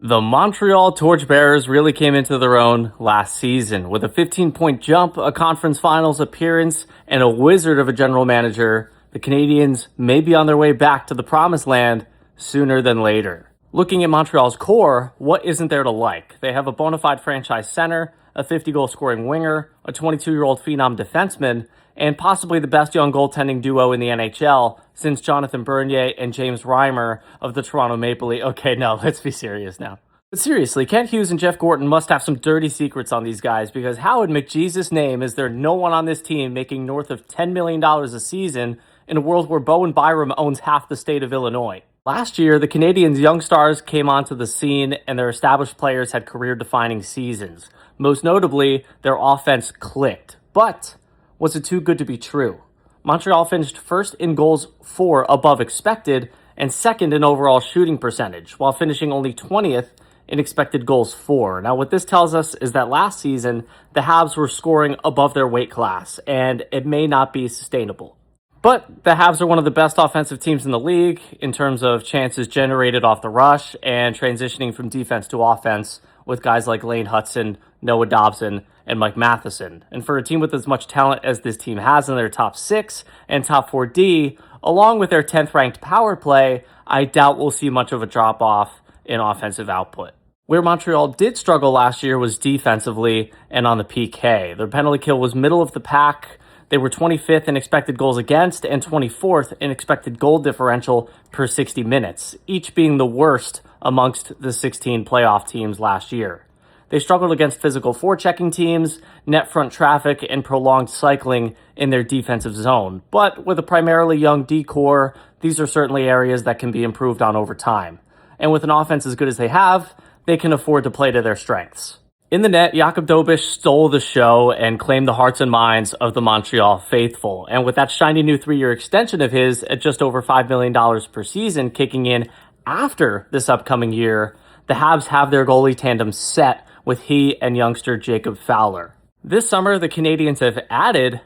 The Montreal Torchbearers really came into their own last season with a 15-point jump, a conference finals appearance, and a wizard of a general manager. The Canadiens may be on their way back to the promised land sooner than later. Looking at Montreal's core, what isn't there to like? They have a bona fide franchise center, a 50-goal scoring winger, a 22-year-old phenom defenseman, and possibly the best young goaltending duo in the NHL since Jonathan Bernier and James Reimer of the Toronto Maple Leafs. Okay, no, let's be serious now. But seriously, Kent Hughes and Jeff Gorton must have some dirty secrets on these guys, because how in McJesus' name is there no one on this team making north of $10 million a season in a world where Bowen Byram owns half the state of Illinois? Last year, the Canadiens' young stars came onto the scene and their established players had career-defining seasons. Most notably, their offense clicked. But was it too good to be true? Montreal finished first in goals for above expected and second in overall shooting percentage, while finishing only 20th in expected goals for. Now, what this tells us is that last season, the Habs were scoring above their weight class, and it may not be sustainable. But the Habs are one of the best offensive teams in the league in terms of chances generated off the rush and transitioning from defense to offense with guys like Lane Hutson, Noah Dobson, and Mike Matheson. And for a team with as much talent as this team has in their top 6 and top 4D, along with their 10th ranked power play, I doubt we'll see much of a drop-off in offensive output. Where Montreal did struggle last year was defensively and on the PK. Their penalty kill was middle of the pack. They were 25th in expected goals against and 24th in expected goal differential per 60 minutes, each being the worst amongst the 16 playoff teams last year. They struggled against physical forechecking teams, net front traffic, and prolonged cycling in their defensive zone. But with a primarily young D-core, these are certainly areas that can be improved on over time. And with an offense as good as they have, they can afford to play to their strengths. In the net, Jakub Dobeš stole the show and claimed the hearts and minds of the Montreal faithful. And with that shiny new 3-year extension of his at just over $5 million per season kicking in after this upcoming year, the Habs have their goalie tandem set with he and youngster Jacob Fowler. This summer, the Canadiens have added...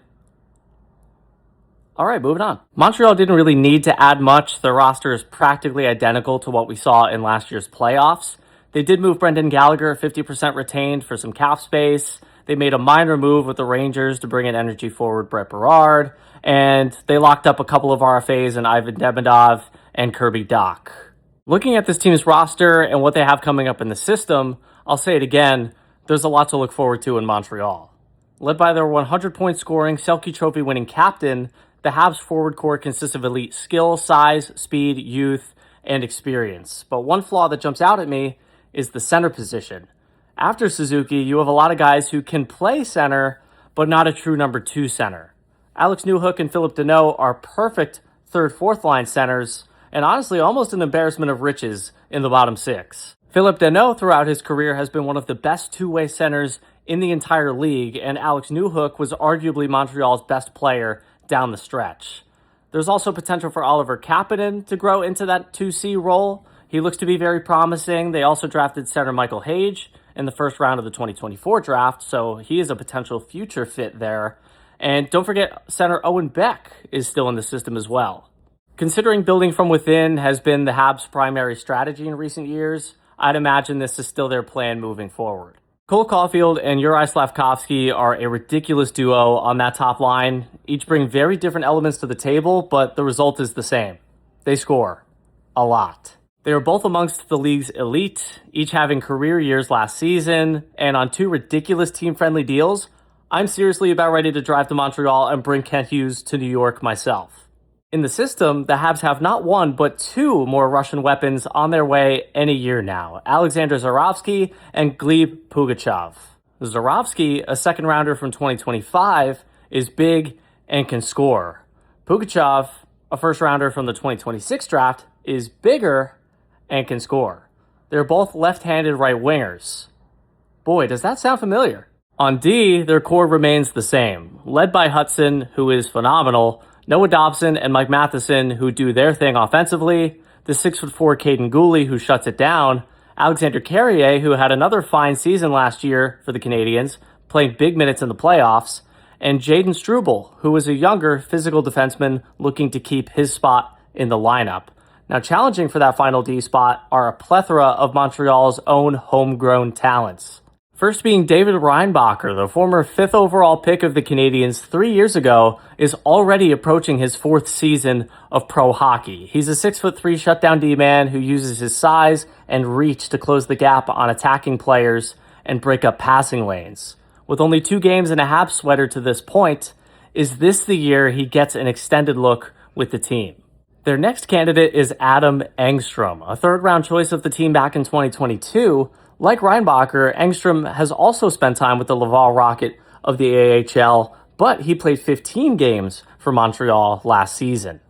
All right, moving on. Montreal didn't really need to add much. Their roster is practically identical to what we saw in last year's playoffs. They did move Brendan Gallagher 50% retained for some cap space. They made a minor move with the Rangers to bring in energy forward Brett Berard. And they locked up a couple of RFAs in Ivan Demidov and Kirby Dach. Looking at this team's roster and what they have coming up in the system, I'll say it again, there's a lot to look forward to in Montreal. Led by their 100-point scoring, Selke Trophy winning captain, the Habs forward core consists of elite skill, size, speed, youth, and experience. But one flaw that jumps out at me is the center position. After Suzuki, you have a lot of guys who can play center, but not a true number 2 center. Alex Newhook and Philip Deneau are perfect 3rd, 4th line centers, and honestly almost an embarrassment of riches in the bottom 6. Philip Deneau throughout his career has been one of the best two-way centers in the entire league, and Alex Newhook was arguably Montreal's best player down the stretch. There's also potential for Oliver Kapanen to grow into that 2C role. He looks to be very promising. They also drafted center Michael Hage in the first round of the 2024 draft, so he is a potential future fit there. And don't forget, center Owen Beck is still in the system as well. Considering building from within has been the Habs' primary strategy in recent years, I'd imagine this is still their plan moving forward. Cole Caulfield and Juraj Slafkovsky are a ridiculous duo on that top line. Each bring very different elements to the table, but the result is the same. They score. A lot. They are both amongst the league's elite, each having career years last season, and on 2 ridiculous team-friendly deals, I'm seriously about ready to drive to Montreal and bring Kent Hughes to New York myself. In the system, the Habs have not 1, but 2 more Russian weapons on their way any year now, Alexander Zarovsky and Gleb Pugachev. Zarovsky, a second-rounder from 2025, is big and can score. Pugachev, a first-rounder from the 2026 draft, is bigger and can score. They're both left-handed right wingers. Boy, does that sound familiar. On D, their core remains the same, led by Hutson, who is phenomenal, Noah Dobson and Mike Matheson, who do their thing offensively, the 6'4" Caden Gooley, who shuts it down, Alexander Carrier, who had another fine season last year for the Canadiens, playing big minutes in the playoffs, and Jaden Struble, who is a younger physical defenseman looking to keep his spot in the lineup. Now, challenging for that final D spot are a plethora of Montreal's own homegrown talents. First being David Reinbacher, the former 5th overall pick of the Canadiens 3 years ago, is already approaching his 4th season of pro hockey. He's a 6'3" shutdown D-man who uses his size and reach to close the gap on attacking players and break up passing lanes. With only 2 games and a Habs sweater to this point, is this the year he gets an extended look with the team? Their next candidate is Adam Engstrom, a third-round choice of the team back in 2022. Like Reinbacher, Engstrom has also spent time with the Laval Rocket of the AHL, but he played 15 games for Montreal last season.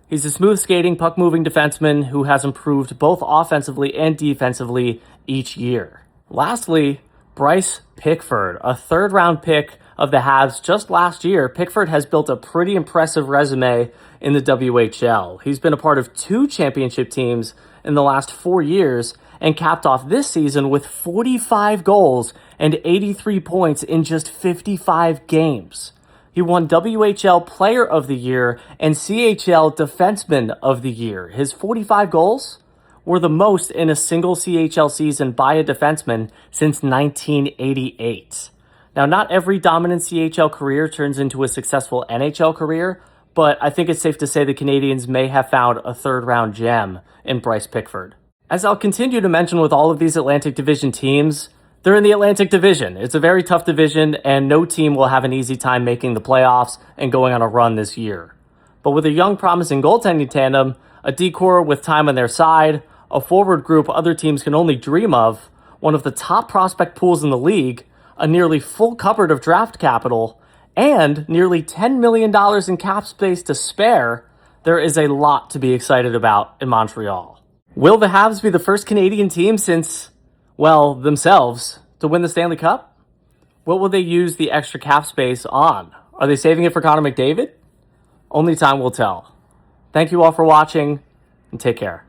He's a smooth-skating, puck-moving defenseman who has improved both offensively and defensively each year. Lastly, Bryce Pickford, a third-round pick of the Habs just last year. Pickford has built a pretty impressive resume in the WHL. He's been a part of 2 championship teams in the last 4 years and capped off this season with 45 goals and 83 points in just 55 games. He won WHL Player of the Year and CHL Defenseman of the Year. His 45 goals were the most in a single CHL season by a defenseman since 1988. Now, not every dominant CHL career turns into a successful NHL career, but I think it's safe to say the Canadiens may have found a third-round gem in Bryce Pickford. As I'll continue to mention with all of these Atlantic Division teams, they're in the Atlantic Division. It's a very tough division, and no team will have an easy time making the playoffs and going on a run this year. But with a young, promising goaltending tandem, a D-core with time on their side, a forward group other teams can only dream of, one of the top prospect pools in the league, a nearly full cupboard of draft capital, and nearly $10 million in cap space to spare, there is a lot to be excited about in Montreal. Will the Habs be the first Canadian team since, well, themselves, to win the Stanley Cup? What will they use the extra cap space on? Are they saving it for Connor McDavid? Only time will tell. Thank you all for watching, and take care.